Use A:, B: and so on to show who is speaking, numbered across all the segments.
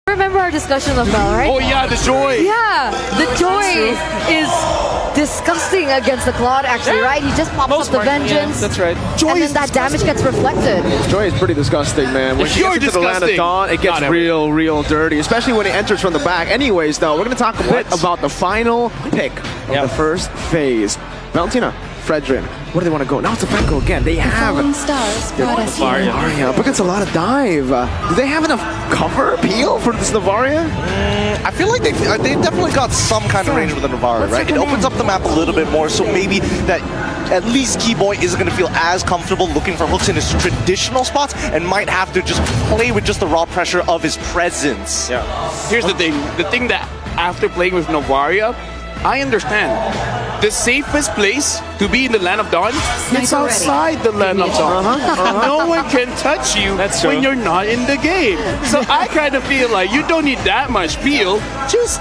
A: Remember our discussion of Bell, right?
B: Oh yeah, the joy.
A: Yeah, the joy is disgusting against the Claude, actually, right? He just pops up the Vengeance.
C: That's right.
A: Joy and then that damage gets reflected.
D: Joy is pretty disgusting, man. When she gets into the land of Dawn, it gets real dirty, especially when it enters from the back. Anyways, though, we're going to talk a bit about the final pick of the first phase. Valentina, Fredrin, where do they want to go? Now it's a Franco again. They have
E: Stars,
D: Navaria, but it's a lot of dive. Do they have enough cover appeal for this Navaria?
F: I feel like they definitely got some kind of range with the Navaria, right? It opens up the map a little bit more, so maybe that at least Keyboy isn't going to feel as comfortable looking for hooks in his traditional spots and might have to just play with just the raw pressure of his presence.
B: Yeah. Here's the thing. The thing that after playing with Navaria, I understand. The safest place to be in the Land of Dawn is outside the Land of Dawn. No one can touch you when you're not in the game. So I kind of feel like you don't need that much peel. Just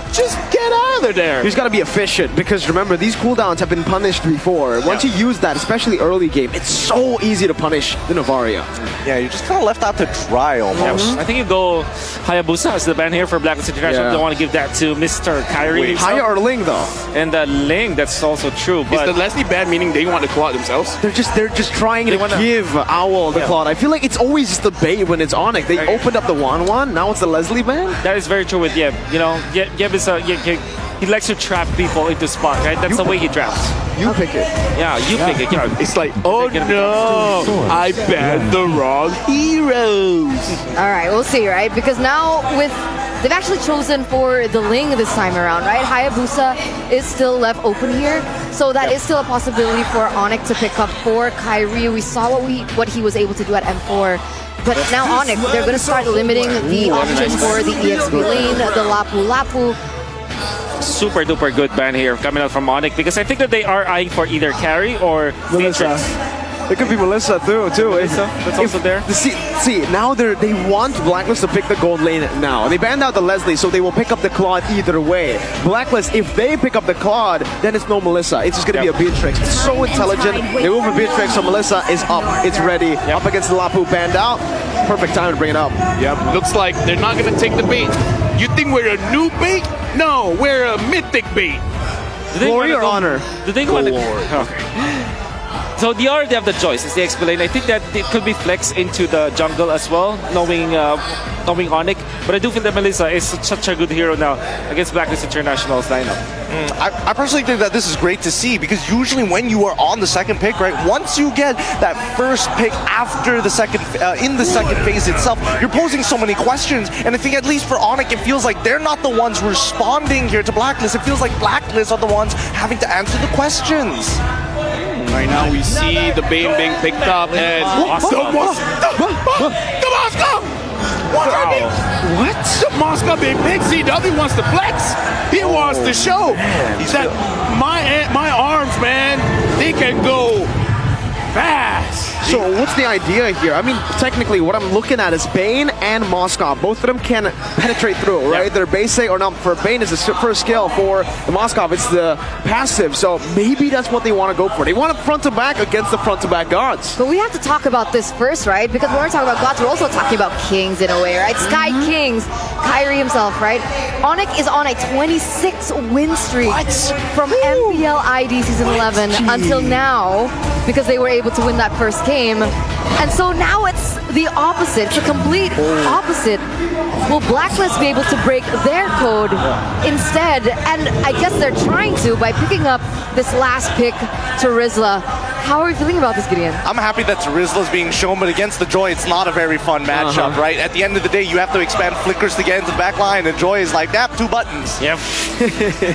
B: get out of there.
D: He's got to be efficient because remember, these cooldowns have been punished before. Once you use that, especially early game, it's so easy to punish the Navaria.
F: Yeah, you're just kind of left out to dry almost.
C: I think you go Hayabusa as the ban here for Blacklist International. You don't want to give that to Mr. Kyrie.
D: Haya or Ling though?
C: And Ling, that's also true. But
B: is the Leslie ban meaning they want to claw themselves?
D: They're just trying to give Owl the Claude. I feel like it's always just the bait when it's Onic. They opened up the 1-1, now it's the Leslie ban?
C: That is very true with Yeb. You know, Yeb is he likes to trap people into spot, right? That's the way he drafts.
D: You pick it.
C: Yeah, you pick it. Yeah.
B: It's like, oh no, I banned the wrong heroes.
A: All right, we'll see, right? Because now they've actually chosen for the Ling this time around, right? Hayabusa is still left open here, so that is still a possibility for Onic to pick up for Kyrie. We saw what he was able to do at M4. But now Onic, they're going to start limiting the options for the EXP lane, the Lapu Lapu.
C: Super duper good ban here coming out from Onic because I think that they are eyeing for either carry or Matrix.
D: It could be Melissa too.
C: Melissa, that's also there.
D: See, now they want Blacklist to pick the gold lane now. They banned out the Leslie, so they will pick up the Claude either way. Blacklist, if they pick up the Claude, then it's no Melissa. It's just going to be a Beatrix. It's so intelligent. They move for Beatrix, so Melissa is up. It's ready. Up against the Lapu, banned out. Perfect time to bring it up.
B: Yep, looks like they're not going to take the bait. You think we're a new bait? No, we're a mythic bait.
D: Glory or honor?
C: Do they want to... So they already have the choice, as they explained. I think that it could be flex into the jungle as well, knowing Onic. But I do feel that Melissa is such a good hero now against Blacklist International's lineup.
F: I personally think that this is great to see because usually when you are on the second pick, right, once you get that first pick after the second, in the second phase itself, you're posing so many questions. And I think at least for Onic, it feels like they're not the ones responding here to Blacklist. It feels like Blacklist are the ones having to answer the questions.
B: Right now we see the Bane being picked up and the Moscow! What? The Moscow being picked. CW wants to flex. He wants to show that my arms, man, they can go fast.
D: So what's the idea here? I mean, technically, what I'm looking at is Bane and Moscow. Both of them can penetrate through, right? They're base or not. For Bane, it's the first skill. For the Moscow, it's the passive. So maybe that's what they want to go for. They want a front to back against the front to back gods.
A: But we have to talk about this first, right? Because when we're talking about gods, we're also talking about kings in a way, right? Sky Kings, Kyrie himself, right? Onic is on a 26 win streak from MPL ID Season 11 until now because they were able to win that first game. And so now it's the opposite. It's a complete opposite. Will Blacklist be able to break their code instead? And I guess they're trying to by picking up this last pick to Rizla. How are you feeling about this, Gideon?
F: I'm happy that Rizla's being shown, but against the Joy, it's not a very fun matchup, right? At the end of the day, you have to expand flickers to get into the back line, and Joy is like, that, 2 buttons.
C: Yep.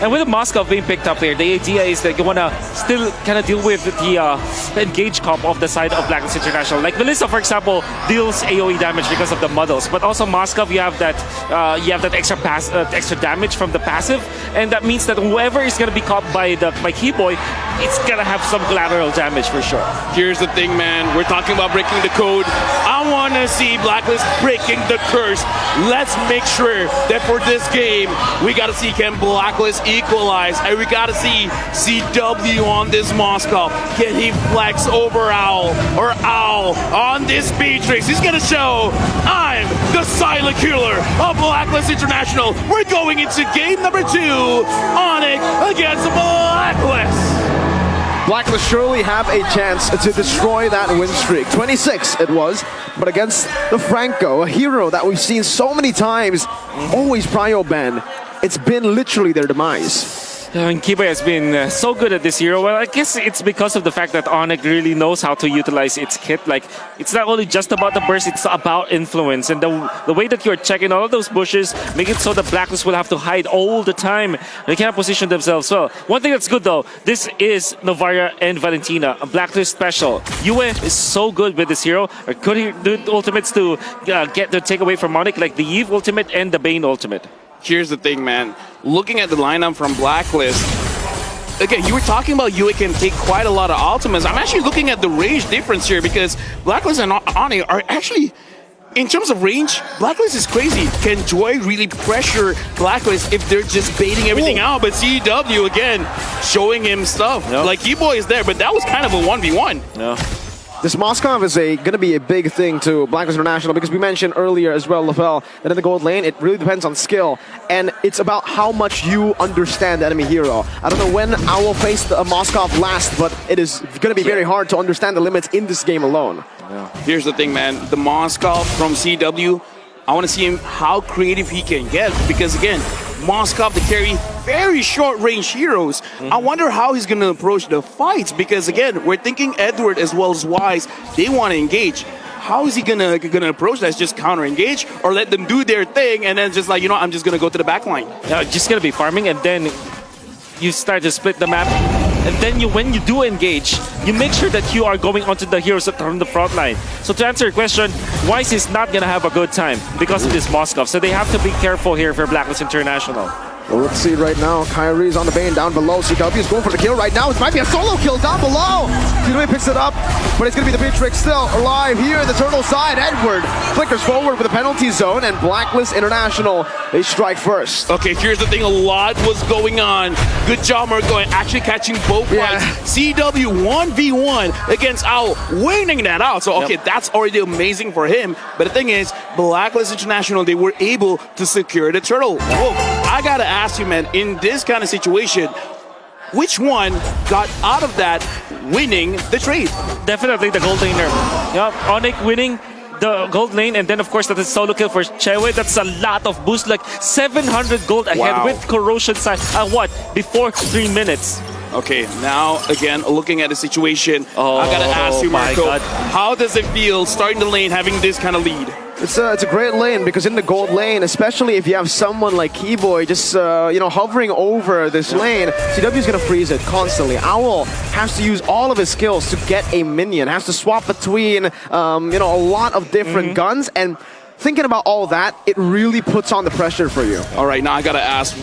C: And with the Moscow being picked up here, the idea is that you want to still kind of deal with the engage comp of the side of Blacklist International. Like Melissa, for example, deals AoE damage because of the muddles, but also Moscow, you have that extra damage from the passive, and that means that whoever is going to be caught by Keyboy, it's going to have some collateral damage for sure.
B: Here's the thing, man. We're talking about breaking the code. I want to see Blacklist breaking the curse. Let's make sure that for this game, we got to see can Blacklist equalize, and we gotta see CW on this Moscow. Can he flex over Owl, or Owl on this Beatrix? He's gonna show, I'm the silent killer of Blacklist International. We're going into game number 2, Onic against Blacklist.
D: Blacklist surely have a chance to destroy that win streak. 26 it was, but against the Franco, a hero that we've seen so many times, always prio ban. It's been literally their demise.
C: I mean, Kiba has been so good at this hero. Well, I guess it's because of the fact that Onic really knows how to utilize its kit. Like, it's not only just about the burst, it's about influence. And the way that you're checking all of those bushes, make it so the Blacklist will have to hide all the time. They cannot position themselves well. One thing that's good, though, this is Novaria and Valentina, a Blacklist special. Yue is so good with this hero. Or could he do ultimates to get the takeaway from Onic, like the Eve ultimate and the Bane ultimate?
B: Here's the thing, man. Looking at the lineup from Blacklist, again, you were talking about Yue can take quite a lot of ultimates. I'm actually looking at the range difference here because Blacklist and Onic are actually, in terms of range, Blacklist is crazy. Can Joy really pressure Blacklist if they're just baiting everything out? But CW, again, showing him stuff.
C: Yep.
B: Like, E-Boy is there, but that was kind of a 1v1.
C: No.
D: This Moskov is going to be a big thing to Blacklist International because we mentioned earlier as well, Lafel, that in the gold lane, it really depends on skill. And it's about how much you understand the enemy hero. I don't know when Owl faced a Moskov last, but it is going to be very hard to understand the limits in this game alone.
C: Yeah.
B: Here's the thing, man. The Moskov from CW, I want to see him how creative he can get because, again, Moskov to carry very short-range heroes. I wonder how he's going to approach the fights because, again, we're thinking Edward as well as Wise, they want to engage. How is he gonna approach that? Just counter-engage or let them do their thing and then just like, you know, I'm just going to go to the back line?
C: Just going to be farming and then you start to split the map. And then when you do engage, you make sure that you are going onto the heroes that are on the front line. So to answer your question, Wise is not going to have a good time because of this Moskov. So they have to be careful here for Blacklist International.
D: Well, let's see right now. Kyrie's on the Bane down below. CW is going for the kill right now. It might be a solo kill down below. CW picks it up, but it's going to be the Beatrix still alive here in the turtle side. Edward flickers forward with a penalty zone, and Blacklist International, they strike first.
B: Okay, here's the thing. A lot was going on. Good job, Marco, actually catching both fights. CW 1v1 against Owl, winning that out. So, okay, that's already amazing for him. But the thing is, Blacklist International, they were able to secure the turtle. Whoa. I gotta ask you, man, in this kind of situation, which one got out of that winning the trade?
C: Definitely the gold laner. Yep, Onic winning the gold lane, and then of course that is solo kill for Chewe. That's a lot of boost, like 700 gold ahead with corrosion side. What? Before 3 minutes.
B: Okay, now again, looking at the situation, I gotta ask you, Marco, how does it feel starting the lane having this kind of lead?
D: It's a great lane because in the gold lane, especially if you have someone like Keyboy just hovering over this lane, CW is gonna freeze it constantly. Owl has to use all of his skills to get a minion, has to swap between a lot of different guns, and thinking about all that, it really puts on the pressure for you.
B: All right, now I gotta ask,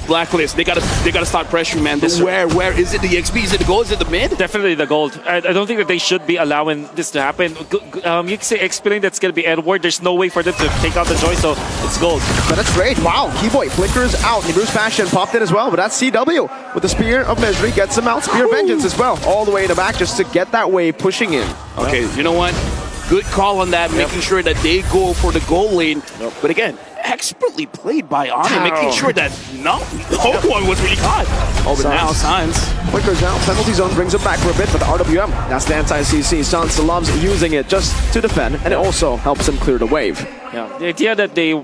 B: Blacklist, they gotta start pressuring, man. Where is it? The XP? Is it the gold? Is it the mid?
C: Definitely the gold. I don't think that they should be allowing this to happen. You can say explain that's gonna be Edward. There's no way for them to take out the Joy, so it's gold.
D: But that's great. Wow, Keyboy flickers out. Bruce Passion popped in as well, but that's CW with the Spear of Misery, gets him out. Spear of Vengeance as well, all the way in the back just to get that wave pushing in.
B: Okay, you know what? Good call on that, making sure that they go for the goal lane. But again, expertly played by Onic, making sure that no one was really caught. Oh, but now Sans
D: flickers out, penalty zone brings it back for a bit, but the RWM, that's the anti-CC. Sans loves using it just to defend, and it also helps him clear the wave.
C: Yeah, the idea that the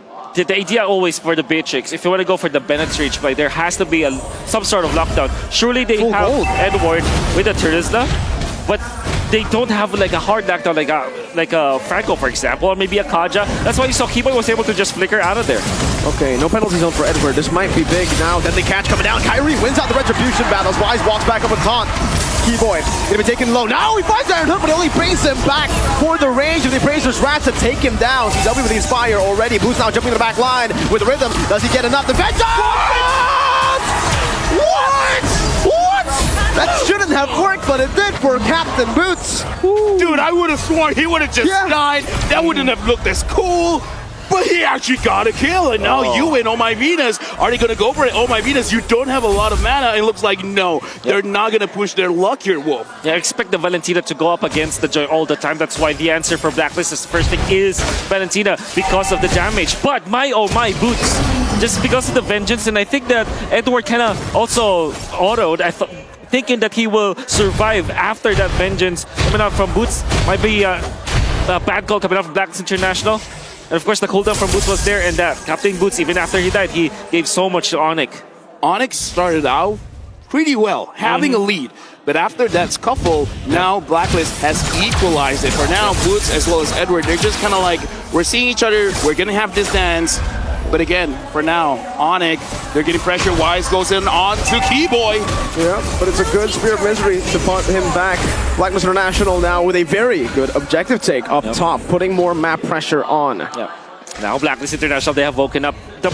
C: idea always for the Beatrix, if you want to go for the Bennett's Reach play, there has to be some sort of lockdown. Surely they have Edward with a Terizla, but they don't have like a hard lockdown like a Franco, for example, or maybe a Kaja. That's why you saw Keyboy was able to just flicker out of there.
D: Okay, no penalty zone for Edward. This might be big now. Deadly catch coming down. Kyrie wins out the retribution battles. Wise walks back up with taunt. Keyboy gonna be taken low. Now he finds Iron Hook, but he only brings him back for the range of the Appraiser's Wrath to take him down. He's up with the Inspire already. Boost now jumping to the back line with the rhythm. Does he get enough? The Vengeance! What? That shouldn't have worked, but it did for Captain Boots.
B: Dude, I would have sworn he would have just died. That wouldn't have looked as cool. But but he actually got a kill, and now you win. Oh my Venus, are they gonna go for it? Oh my Venus, you don't have a lot of mana. It looks like no, they're not gonna push their luck here, Wolf.
C: Yeah, I expect the Valentina to go up against the Joy all the time. That's why the answer for Blacklist's first pick is Valentina because of the damage. But my oh my Boots, just because of the vengeance, and I think that Edward kind of also autoed. Thinking that he will survive after that vengeance coming out from Boots. Might be a bad call coming out from Blacklist International. And of course the cooldown from Boots was there, and that Captain Boots, even after he died, he gave so much to Onic.
B: Onic started out pretty well, having a lead. But after that scuffle, now Blacklist has equalized it. For now, Boots as well as Edward, they're just kind of like, we're seeing each other, we're going to have this dance. But again, for now, Onic, they're getting pressure. Wise goes in on to Keyboy.
D: Yeah, but it's a good Spear of Misery to punt him back. Blacklist International now with a very good objective take up top, putting more map pressure on.
C: Yep. Now Blacklist International, they have woken up. The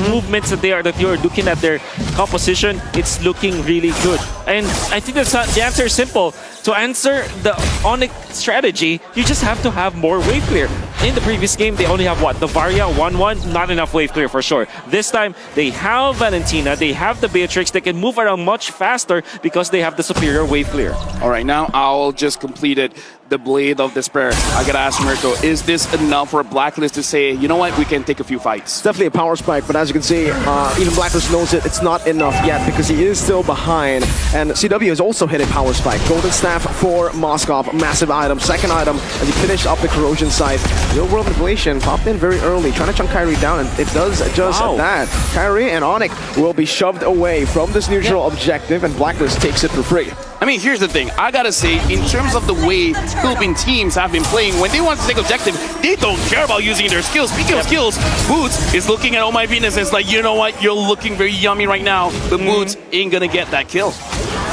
C: movements that you're looking at their composition, it's looking really good. And I think that's the answer is simple. To answer the Onic strategy, you just have to have more wave clear. In the previous game, they only have what? The Varia 1-1, not enough wave clear for sure. This time, they have Valentina, they have the Beatrix, they can move around much faster because they have the superior wave clear.
B: All right, now Owl just completed the Blade of Despair. I gotta ask Mirko, is this enough for Blacklist to say, you know what, we can take a few fights?
D: It's definitely a power spike, but as you can see, even Blacklist knows it's not enough yet because he is still behind. And CW has also hit a power spike. Golden Staff for Moskov, massive item. Second item as he finished up the corrosion site. Real World Manipulation popped in very early, trying to chunk Kyrie down, and it does just that. Kyrie and Onic will be shoved away from this neutral objective, and Blacklist takes it for free.
B: I mean, here's the thing. I gotta say, in terms of the way Philippine teams have been playing, when they want to take objective, they don't care about using their skills. Speaking of skills, Boots is looking at Oh My Venus and it's like, you know what, you're looking very yummy right now, but Boots ain't gonna get that kill.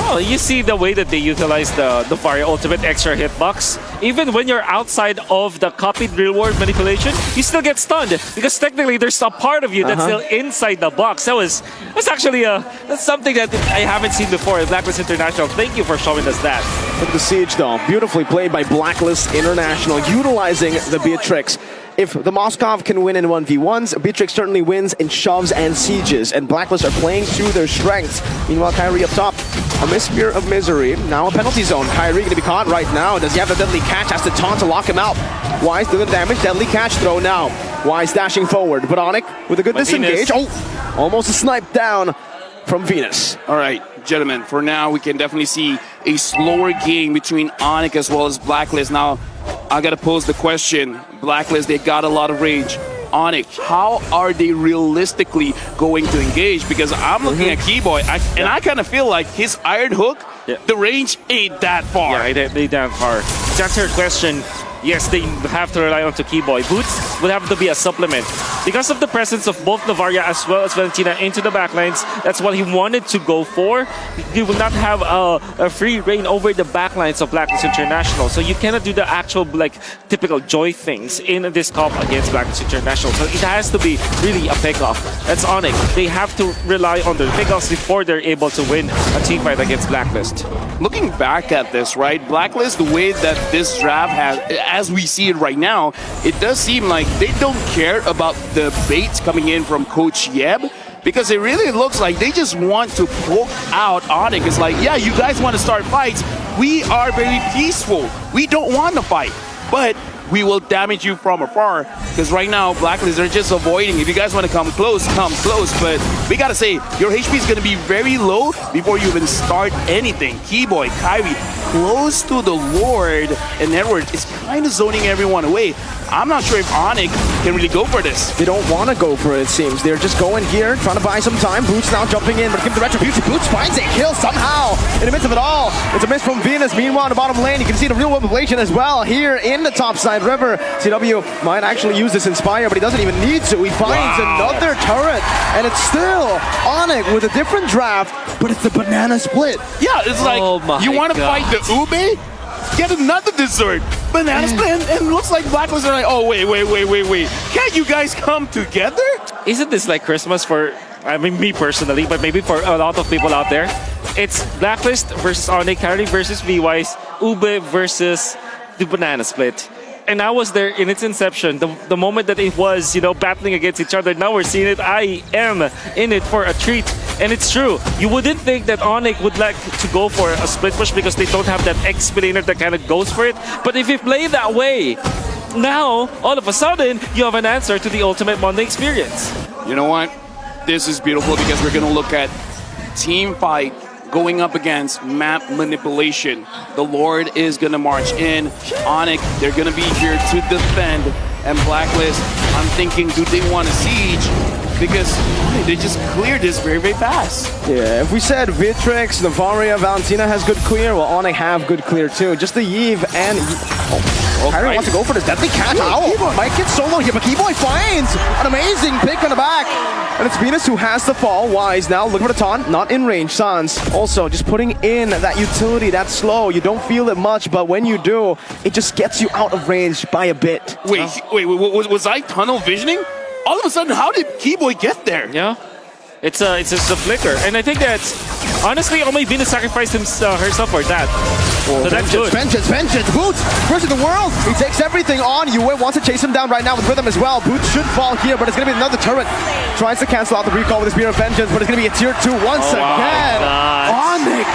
C: Oh, you see the way that they utilize the Varia ultimate extra hitbox. Even when you're outside of the copied real world manipulation, you still get stunned because technically there's a part of you that's still inside the box. That's actually that's something that I haven't seen before in Blacklist International. Thank you for showing us that.
D: Look at the siege though, beautifully played by Blacklist International, utilizing the Beatrix. If the Moskov can win in 1v1s, Beatrix certainly wins in shoves and sieges, and Blacklist are playing to their strengths. Meanwhile, Kyrie up top, a missed Spear of Misery, now a penalty zone. Kyrie going to be caught right now. Does he have the deadly catch? Has to taunt to lock him out. Wise doing damage, deadly catch throw now. Wise dashing forward, but Onic with a good disengage. Oh, almost a snipe down from Venus.
B: All right, gentlemen, for now, we can definitely see a slower game between Onic as well as Blacklist. Now, I gotta pose the question. Blacklist, they got a lot of rage. Onic, how are they realistically going to engage? Because I'm looking at Keyboy, and I kind of feel like his Iron Hook, the range ain't that far.
C: Yeah, it ain't that far. To answer your question, yes, they have to rely on Keyboy. Boots would have to be a supplement. Because of the presence of both Navaria as well as Valentina into the backlines, that's what he wanted to go for. He will not have a free reign over the backlines of Blacklist International. So you cannot do the actual typical Joy things in this comp against Blacklist International. So it has to be really a pick-off. That's Onic. They have to rely on their pick-offs before they're able to win a team fight against Blacklist.
B: Looking back at this, right, Blacklist, the way that this draft has, as we see it right now, it does seem like they don't care about the baits coming in from Coach Yeb, because it really looks like they just want to poke out Onic. It's like, yeah, you guys want to start fights. We are very peaceful. We don't want to fight, but we will damage you from afar, because right now Blacklist are just avoiding. If you guys want to come close, but we gotta say your HP is gonna be very low before you even start anything. Keyboy, Kyrie, close to the Lord, and Edward is kind of zoning everyone away. I'm not sure if Onic can really go for this.
D: They don't want to go for it, it seems. They're just going here, trying to buy some time. Boots now jumping in, but give the retribution. Boots finds a kill somehow in the midst of it all. It's a miss from Venus. Meanwhile, in the bottom lane, you can see the real world manipulation as well here in the topside river. CW might actually use this Inspire, but he doesn't even need to. He finds another turret, and it's still Onic with a different draft, but it's the banana split.
B: Yeah, it's like, you want to fight the Ube? Get another dessert. Banana split, and looks like Blacklist are like, oh, wait. Can't you guys come together?
C: Isn't this like Christmas for, I mean, me personally, but maybe for a lot of people out there? It's Blacklist versus Onic, Kyrie versus V-Wise, Ube versus the banana split. And I was there in its inception, the moment that it was, battling against each other. Now we're seeing it. I am in it for a treat. And it's true. You wouldn't think that Onic would like to go for a split push because they don't have that X-Planer that kind of goes for it. But if you play that way, now, all of a sudden, you have an answer to the ultimate Monday experience.
B: You know what? This is beautiful because we're going to look at team fight going up against map manipulation. The Lord is going to march in. Onic, they're going to be here to defend. And Blacklist, I'm thinking, do they want a siege? Because they just cleared this very, very fast.
D: Yeah, if we said Vitrix, Navaria, Valentina has good clear, well, Onic have good clear too. Just the Yves and... Kyrie wants to go for this deadly cat owl. Might get solo here, but Keyboy finds an amazing pick on the back. And it's Venus who has the fall. Wise now looking for the taunt, not in range. Sans also just putting in that utility, that slow. You don't feel it much, but when you do, it just gets you out of range by a bit.
B: Wait, was I tunnel visioning? All of a sudden, how did Keyboy get there?
C: Yeah. It's just a flicker. And I think that, honestly, only Venus sacrificed herself for that. So that's good.
D: Vengeance, Boots versus the world. He takes everything on. Yue wants to chase him down right now with rhythm as well. Boots should fall here, but it's going to be another turret. Tries to cancel out the recall with the Spear of Vengeance, but it's going to be a tier 2 once again. Onic.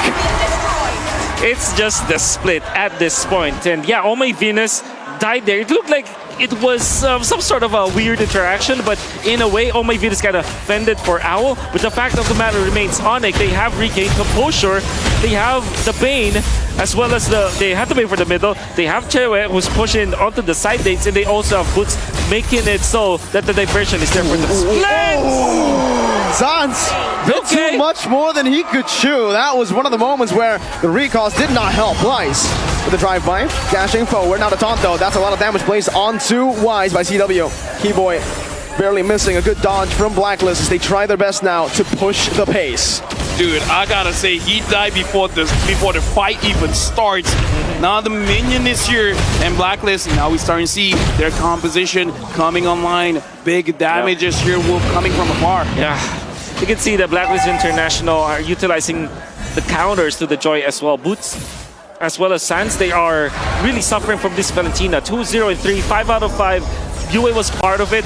C: It's just the split at this point. And yeah, Omei Venus died there. It looked like it was some sort of a weird interaction, but in a way, Omei Venus kind of fended for Owl. But the fact of the matter remains, Onic, they have regained composure. They have the Bane, as well as they have the Bane for the middle. They have Chewe, who's pushing onto the side lanes, and they also have Boots, making it so that the diversion is there for the split.
D: Sans did too much more than he could chew. That was one of the moments where the recalls did not help. Wise with the drive-by, dashing forward. Now the taunt though, that's a lot of damage placed onto Wise by CW. Keyboy barely missing a good dodge from Blacklist as they try their best now to push the pace.
B: Dude, I gotta say, he died before the fight even starts. Now the minion is here, and Blacklist, now we're starting to see their composition coming online. Big damages here coming from afar.
C: Yeah, you can see that Blacklist International are utilizing the counters to the Joy as well. Boots, as well as Sans, they are really suffering from this Valentina. 2-0 and 3, 5 out of 5. Yue was part of it.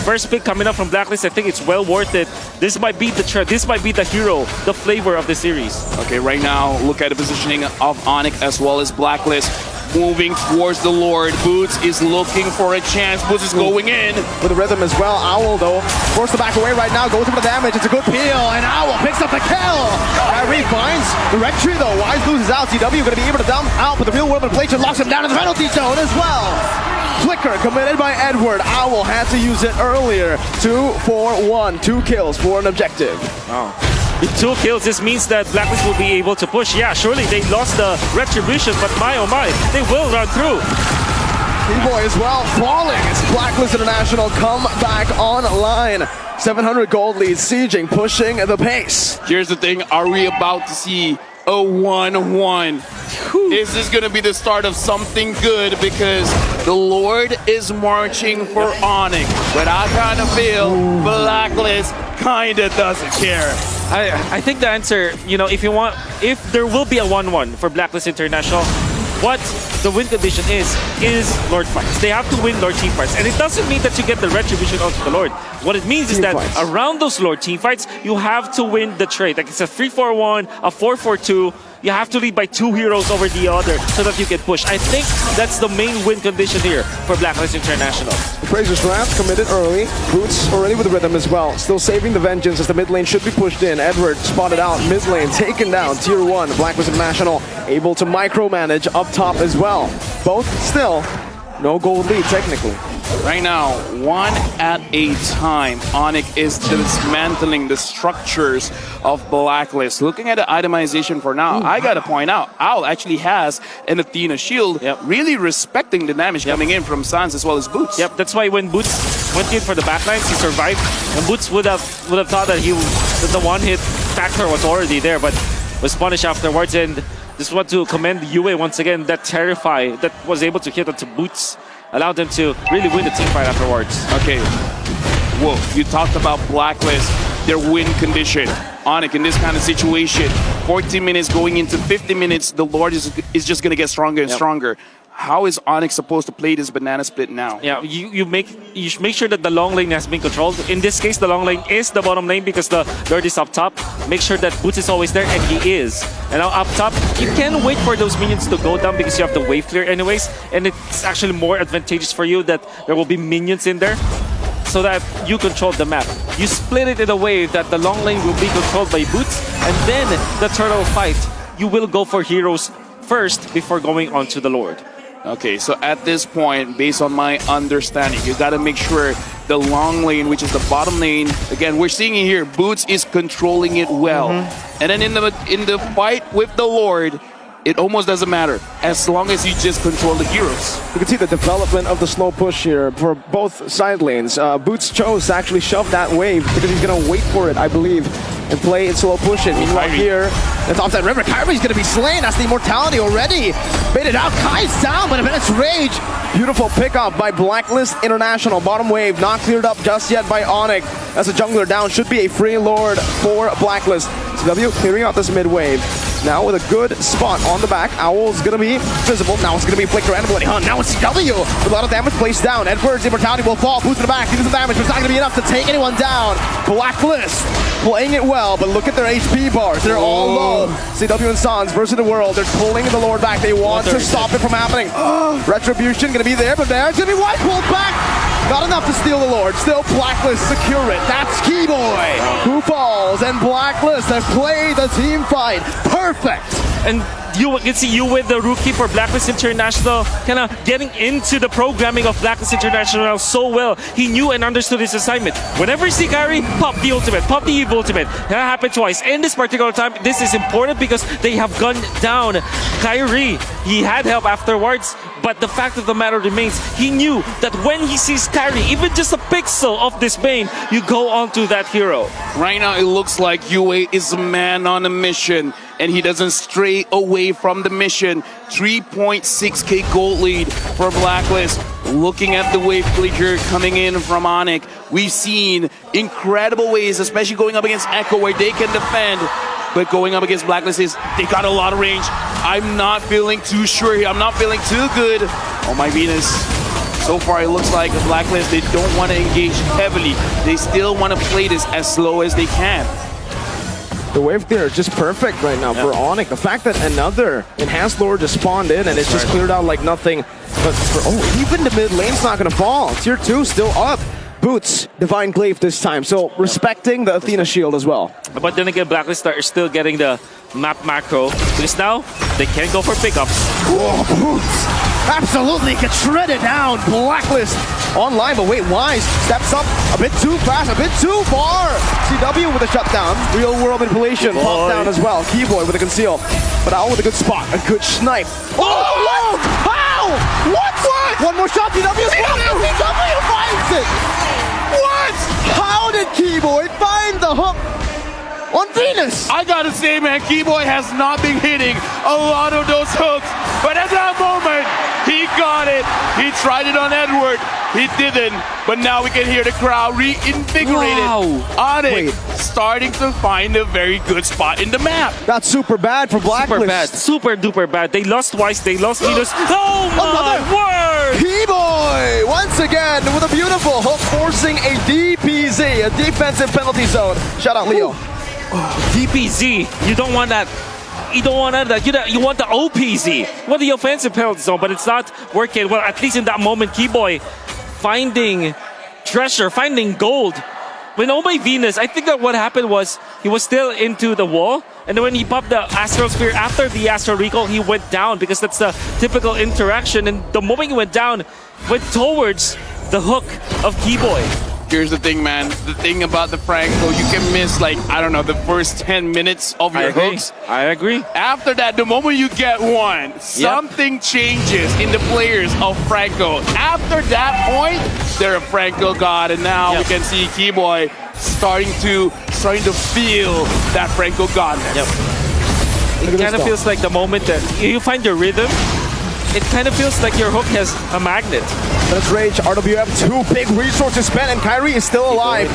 C: First pick coming up from Blacklist, I think it's well worth it. This might be this might be the hero, the flavor of the series.
B: Okay, right now, look at the positioning of Onic as well as Blacklist. Moving towards the Lord. Boots is looking for a chance. Boots is going in.
D: With the rhythm as well. Owl, though, forced to back away right now. Goes for the damage. It's a good peel. And Owl picks up the kill. Kyrie finds the red tree, though. Wise loses out. CW going to be able to dump out, but the real world inflation locks him down in the penalty zone as well. Flicker committed by Edward. Owl had to use it earlier. 2-4-1. 2 kills for an objective.
C: Oh. With 2 kills, this means that Blacklist will be able to push. Yeah, surely they lost the retribution, but my oh my, they will run through.
D: Keyboy as well, falling as Blacklist International come back online. 700 gold lead, sieging, pushing the pace.
B: Here's the thing, are we about to see a 1-1? Is this going to be the start of something good? Because the Lord is marching for Onic, but I kind of feel Blacklist kind of doesn't care.
C: I think the answer, if there will be a 1-1 for Blacklist International, what the win condition is Lord fights. They have to win Lord team fights. And it doesn't mean that you get the retribution of the Lord. What it means is that around those Lord team fights, you have to win the trade. Like it's a 3-4-1, a 4-4-2. You have to lead by 2 heroes over the other so that you can push. I think that's the main win condition here for Blacklist International.
D: Fraser's Wrath committed early. Boots already with the rhythm as well. Still saving the Vengeance as the mid lane should be pushed in. Edward spotted out. Mid lane taken down. Tier 1. Blacklist International able to micromanage up top as well. Both still no gold lead technically.
B: Right now, one at a time, Onic is dismantling the structures of Blacklist. Looking at the itemization for now, I gotta point out, Owl actually has an Athena shield, really respecting the damage coming in from Sans as well as Boots.
C: Yep, that's why when Boots went in for the backlines, he survived. And Boots would have thought that the one-hit factor was already there, but was punished afterwards. And just want to commend Yue once again, that Terrify that was able to hit onto Boots. Allowed them to really win the team fight afterwards.
B: Okay. Whoa, you talked about Blacklist, their win condition. Onic, in this kind of situation, 14 minutes going into 50 minutes, the Lord is just going to get stronger and stronger. how is Onic supposed to play this banana split now?
C: Yeah, you should make sure that the long lane has been controlled. In this case, the long lane is the bottom lane because the Lord is up top. Make sure that Boots is always there, and he is. And now up top, you can wait for those minions to go down because you have the wave clear anyways, and it's actually more advantageous for you that there will be minions in there so that you control the map. You split it in a way that the long lane will be controlled by Boots, and then the turtle fight, you will go for heroes first before going on to the Lord.
B: Okay, so at this point, based on my understanding, you got to make sure the long lane, which is the bottom lane, again, we're seeing it here, Boots is controlling it well. And then in the fight with the Lord, it almost doesn't matter as long as you just control the heroes.
D: You can see the development of the slow push here for both side lanes. Boots chose to actually shove that wave because he's going to wait for it, I believe, and play and slow push it. Meanwhile here, the topside river, Kyrie's going to be slain. That's the immortality already. Baited out, Kai's down, but it's Rage. Beautiful pickup by Blacklist International. Bottom wave not cleared up just yet by Onic. As a jungler down, should be a free Lord for Blacklist. CW clearing out this mid wave. Now with a good spot on the back. Owl's gonna be visible. Now it's gonna be Flicker and Bloody Hunt. Now it's CW with a lot of damage placed down. Edward's immortality will fall. Boost in the back. He does some damage, but it's not gonna be enough to take anyone down. Blacklist playing it well, but look at their HP bars. They're all low. CW and Sans versus the world. They're pulling the Lord back. They want to stop it from happening. Retribution gonna be there, but there's gonna be White pulled back. Not enough to steal the Lord. Still Blacklist secure it. That's Keyboy who falls, and Blacklist has played the team fight perfect.
C: And you can see you with the rookie for Blacklist International kind of getting into the programming of Blacklist International so well. He knew and understood his assignment. Whenever you see Kyrie, pop the ultimate, pop the Eve ultimate. That happened twice. In this particular time, this is important because they have gunned down Kyrie. He had help afterwards, but the fact of the matter remains, he knew that when he sees Kyrie, even just a pixel of this Bane, you go on to that hero.
B: Right now, it looks like UA is a man on a mission, and he doesn't stray away from the mission. 3.6k gold lead for Blacklist. Looking at the wave flicker coming in from Onic, we've seen incredible ways, especially going up against Echo, where they can defend. But going up against Blacklist is, they got a lot of range. I'm not feeling too sure here. I'm not feeling too good. Oh my Venus. So far, it looks like Blacklist, they don't want to engage heavily. They still want to play this as slow as they can.
D: The wave clear is just perfect right now for Onic. The fact that another enhanced lord just spawned in and it's just cleared out like nothing. But for, even the mid lane's not going to fall. Tier 2 still up. Boots, Divine Glaive this time. So respecting the Athena shield as well.
C: But then again, Blacklist are still getting the map macro because now they can go for pickups.
D: Whoa, Boots absolutely gets shredded down. Blacklist online, but wait, Wise steps up a bit too fast, a bit too far. CW with a shutdown. Real world manipulation popped down as well. Keyboy with a conceal, but Owl with a good spot, a good snipe. Oh, what? How? What? One more shot, CW. CW finds it. What? How did Keyboy find the hook on Venus?
B: I gotta say, man, Keyboy has not been hitting a lot of those hooks, but at that moment, he got it. He tried it on Edward. He didn't, but now we can hear the crowd reinvigorated. Onic starting to find a very good spot in the map.
D: That's super bad for Blacklist.
C: Super bad, super duper bad. They lost twice, they lost Venus. Oh my word!
D: Keyboy once again with a beautiful hook, forcing a DPZ, a defensive penalty zone. Shout out Leo.
C: DPZ, you don't want that. You don't want that. You want the OPZ. Well, the offensive penalty zone, but it's not working. Well, at least in that moment, Keyboy finding treasure, finding gold. When oh my Venus, I think that what happened was he was still into the wall, and then when he popped the Astral Sphere after the Astral Recall, he went down because that's the typical interaction. And the moment he went down, went towards the hook of Keyboy.
B: Here's the thing, man. The thing about the Franco, you can miss, like, I don't know, the first 10 minutes of your hooks.
C: I agree.
B: After that, the moment you get one, something changes in the players of Franco. After that point, they're a Franco god, and now we can see Keyboy starting to feel that Franco godness.
C: It kind of feels like the moment that you find your rhythm. it kind of feels like your hook has a magnet.
D: Let's rage. RWM, 2 big resources spent, and Kyrie is still alive.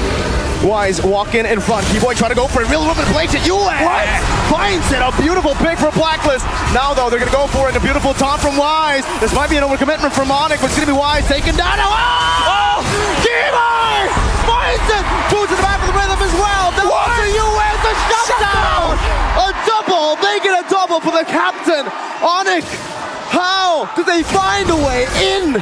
D: Wise walking in front. Keyboy trying to go for it. Real woman plays it. What? Finds it. A beautiful pick for Blacklist. Now, though, they're going to go for it. A beautiful taunt from Wise. This might be an overcommitment from Onic, but it's going to be Wise taken down. Oh! Keyboy! Finds it! Boots in the back of the rhythm as well. The US, the shutdown! A double. They get a double for the captain. Onic, how did they find a way in?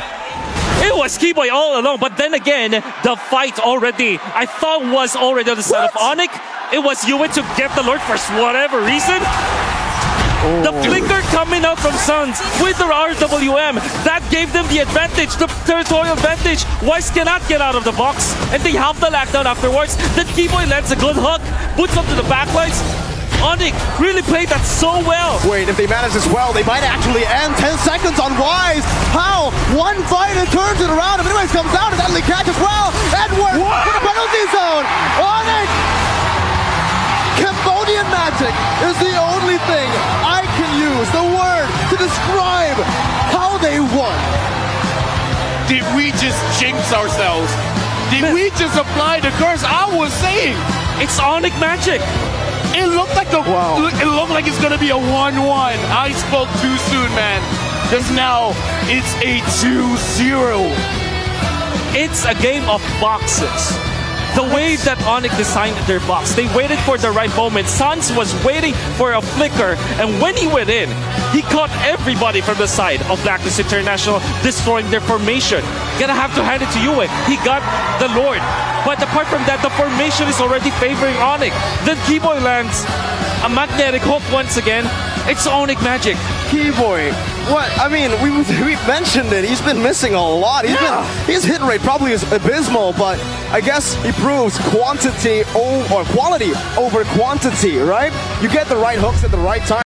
C: It was Keyboy all along, but then again, the fight already, I thought was already on the side of Onic. It was Yue to get the Lord for whatever reason. The flicker coming out from Suns with the RWM, that gave them the advantage, the territorial advantage. Wise cannot get out of the box, and they have the lockdown afterwards. Then Keyboy lands a good hook, boots up to the backlines. Onic really played that so well.
D: Wait, if they manage this well, they might actually end. 10 seconds on Wise. How? One fight and turns it around. If anyways comes out, and Edley catches well. Edward to the penalty zone. Onic! Cambodian magic is the only thing I can use, the word, to describe how they won.
B: Did we just jinx ourselves? Did we just apply the curse? I was saying.
C: It's Onic magic.
B: It looked like it looked like it's gonna be a 1-1. I spoke too soon, man. Because now it's a 2-0.
C: It's a game of boxes. The way that Onic designed their box, they waited for the right moment. Suns was waiting for a flicker, and when he went in, he caught everybody from the side of Blacklist International, destroying their formation. Gonna have to hand it to Yue. He got the Lord. But apart from that, the formation is already favoring Onic. Then Keyboy lands a magnetic hook once again. It's Onic magic.
D: Keyboy, what? I mean, we mentioned it. He's been missing a lot. His hit rate probably is abysmal, but I guess he proves quality over quantity, right? You get the right hooks at the right time.